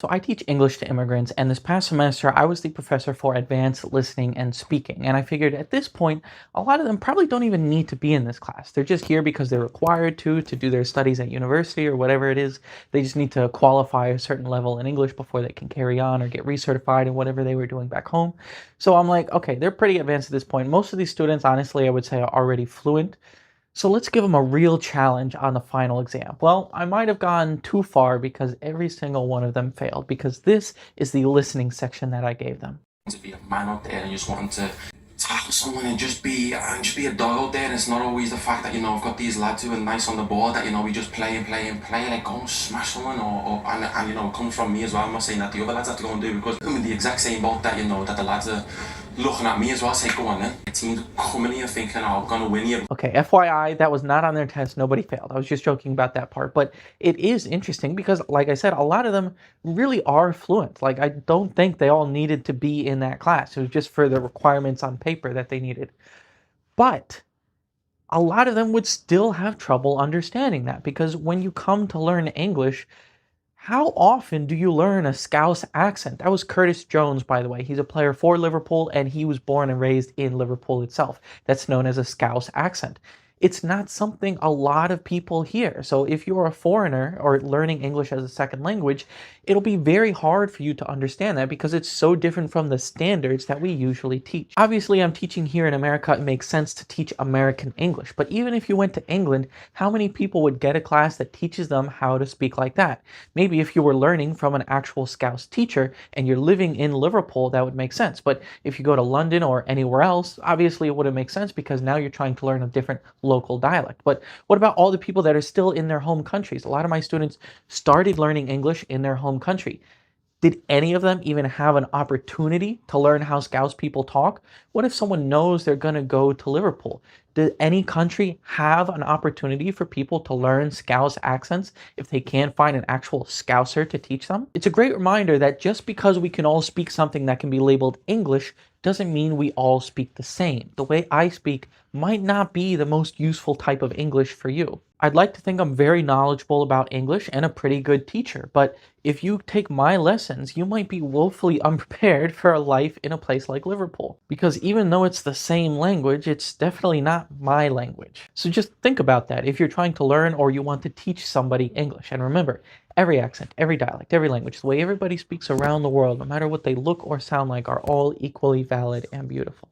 So I teach English to immigrants, and this past semester I was the professor for advanced listening and speaking. And I figured at this point, a lot of them probably don't even need to be in this class. They're just here because they're required to do their studies at university or whatever it is. They just need to qualify a certain level in English before they can carry on or get recertified in whatever they were doing back home. So I'm like, okay, they're pretty advanced at this point. Most of these students, honestly, I would say are already fluent. So let's give them a real challenge on the final exam. Well, I might have gone too far because every single one of them failed, because this is the listening section that I gave them. To be a man out there and just wanting to tackle someone and just be a dog out there. And it's not always the fact that I've got these lads who are nice on the board that we just play and play and play, like go and smash someone and it comes from me as well. I'm not saying that the other lads have to go and do, because I'm in the exact same boat that that the lads are looking at me as well, say go on then. The team's coming here thinking, oh, I'm gonna win here. Okay, FYI, that was not on their test. Nobody failed. I was just joking about that part. But it is interesting because, like I said, a lot of them really are fluent. Like, I don't think they all needed to be in that class. It was just for the requirements on paper that they needed. But a lot of them would still have trouble understanding that, because when you come to learn English, how often do you learn a Scouse accent? That was Curtis Jones, by the way. He's a player for Liverpool, and he was born and raised in Liverpool itself. That's known as a Scouse accent. It's not something a lot of people hear. So if you're a foreigner or learning English as a second language, it'll be very hard for you to understand that because it's so different from the standards that we usually teach. Obviously, I'm teaching here in America. It makes sense to teach American English. But even if you went to England, how many people would get a class that teaches them how to speak like that? Maybe if you were learning from an actual Scouse teacher and you're living in Liverpool, that would make sense. But if you go to London or anywhere else, obviously it wouldn't make sense because now you're trying to learn a different local dialect. But what about all the people that are still in their home countries? A lot of my students started learning English in their home country. Did any of them even have an opportunity to learn how Scouse people talk? What if someone knows they're going to go to Liverpool? Did any country have an opportunity for people to learn Scouse accents if they can't find an actual Scouser to teach them? It's a great reminder that just because we can all speak something that can be labeled English doesn't mean we all speak the same. The way I speak might not be the most useful type of English for you. I'd like to think I'm very knowledgeable about English and a pretty good teacher, but if you take my lessons, you might be woefully unprepared for a life in a place like Liverpool. Because even though it's the same language, it's definitely not my language. So just think about that if you're trying to learn or you want to teach somebody English. And remember, every accent, every dialect, every language, the way everybody speaks around the world, no matter what they look or sound like, are all equally valid and beautiful.